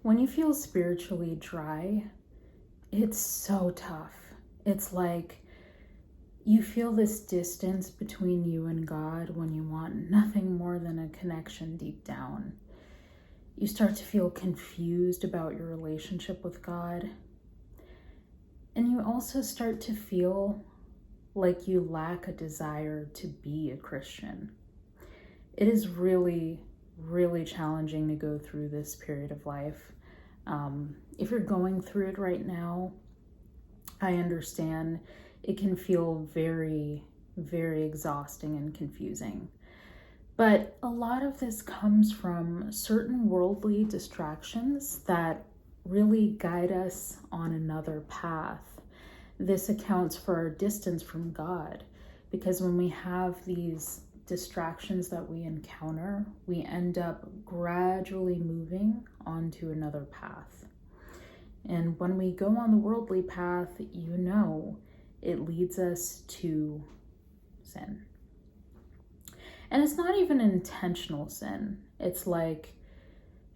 When you feel spiritually dry, it's so tough. It's like you feel this distance between you and God when you want nothing more than a connection deep down. You start to feel confused about your relationship with God. And you also start to feel like you lack a desire to be a Christian. It is really, really challenging to go through this period of life. If you're going through it right now, I understand it can feel very, very exhausting and confusing. But a lot of this comes from certain worldly distractions that really guide us on another path. This accounts for our distance from God, because when we have these distractions that we encounter, we end up gradually moving onto another path. And when we go on the worldly path, it leads us to sin. And it's not even intentional sin. It's like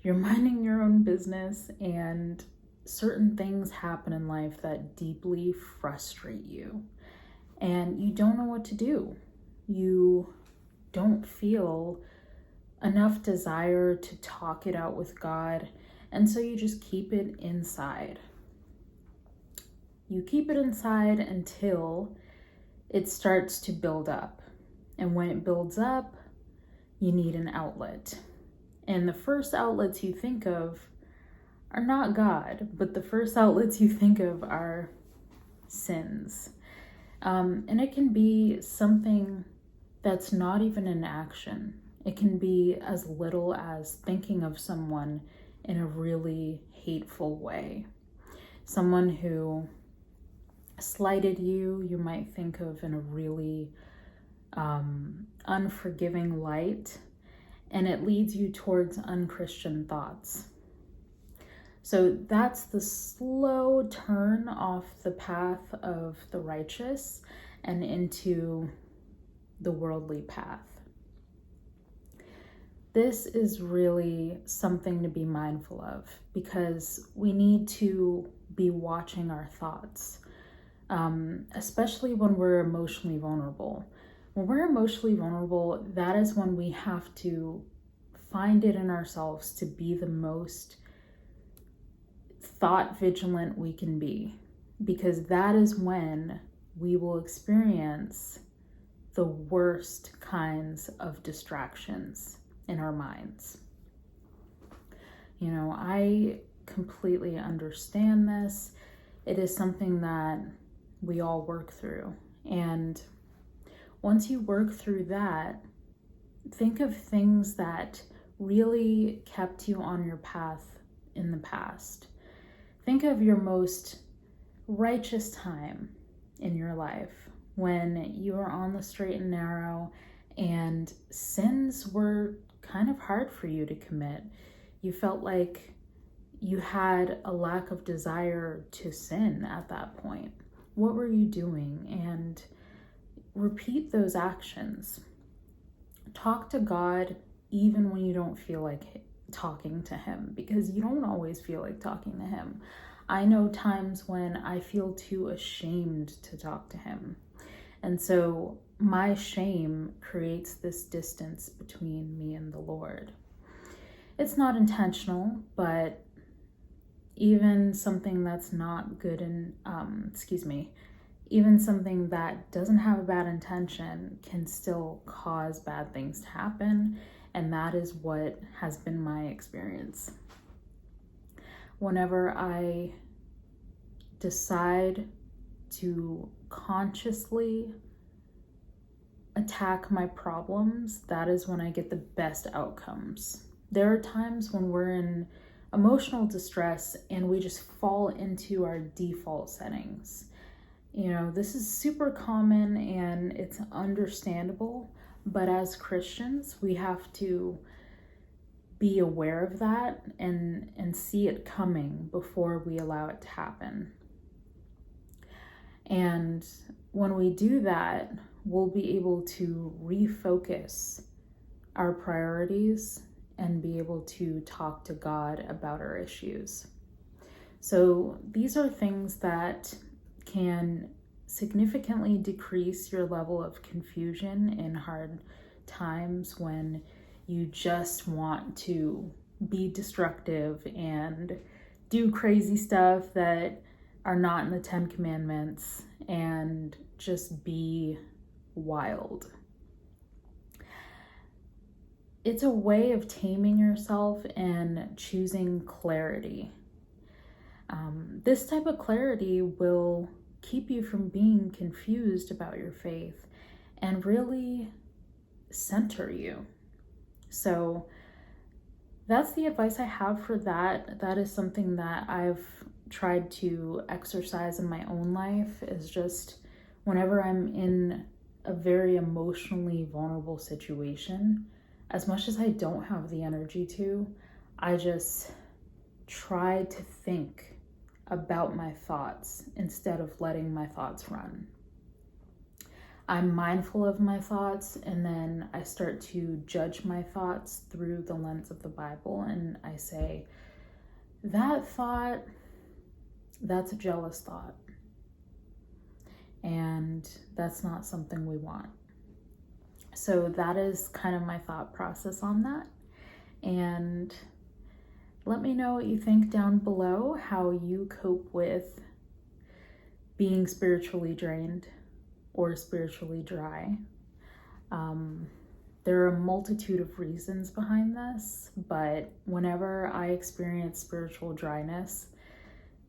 you're minding your own business and certain things happen in life that deeply frustrate you. And you don't know what to do. You don't feel enough desire to talk it out with God. And so you just keep it inside. You keep it inside until it starts to build up. And when it builds up, you need an outlet. And the first outlets you think of are not God, but the first outlets you think of are sins. And it can be something that's not even an action. It can be as little as thinking of someone in a really hateful way. Someone who slighted you, you might think of in a really unforgiving light, and it leads you towards unchristian thoughts. So that's the slow turn off the path of the righteous and into the worldly path. This is really something to be mindful of, because we need to be watching our thoughts, especially when we're emotionally vulnerable. When we're emotionally vulnerable, that is when we have to find it in ourselves to be the most thought vigilant we can be, because that is when we will experience the worst kinds of distractions in our minds. I completely understand this. It is something that we all work through. And once you work through that, think of things that really kept you on your path in the past. Think of your most righteous time in your life when you were on the straight and narrow and sins were kind of hard for you to commit. You felt like you had a lack of desire to sin at that point. What were you doing? And repeat those actions. Talk to God even when you don't feel like talking to him, because you don't always feel like talking to him. I know times when I feel too ashamed to talk to him. And so my shame creates this distance between me and the Lord. It's not intentional, but even something that's not good even something that doesn't have a bad intention can still cause bad things to happen. And that is what has been my experience. Whenever I decide to consciously attack my problems, that is when I get the best outcomes. There are times when we're in emotional distress and we just fall into our default settings. This is super common and it's understandable, but as Christians, we have to be aware of that and see it coming before we allow it to happen. And when we do that, we'll be able to refocus our priorities and be able to talk to God about our issues. So these are things that can significantly decrease your level of confusion in hard times when you just want to be destructive and do crazy stuff that are not in the 10 Commandments and just be wild. It's a way of taming yourself and choosing clarity. This type of clarity will keep you from being confused about your faith and really center you. So that's the advice I have for that. That is something that I've tried to exercise in my own life, is just whenever I'm in a very emotionally vulnerable situation, as much as I don't have the energy to, I just try to think about my thoughts instead of letting my thoughts run. I'm mindful of my thoughts, and then I start to judge my thoughts through the lens of the Bible, and I say, that thought, that's a jealous thought, and that's not something we want. So that is kind of my thought process on that. And let me know what you think down below, how you cope with being spiritually drained or spiritually dry. There are a multitude of reasons behind this, but whenever I experience spiritual dryness,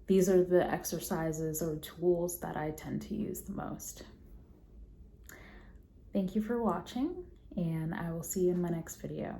these are the exercises or tools that I tend to use the most. Thank you for watching, and I will see you in my next video.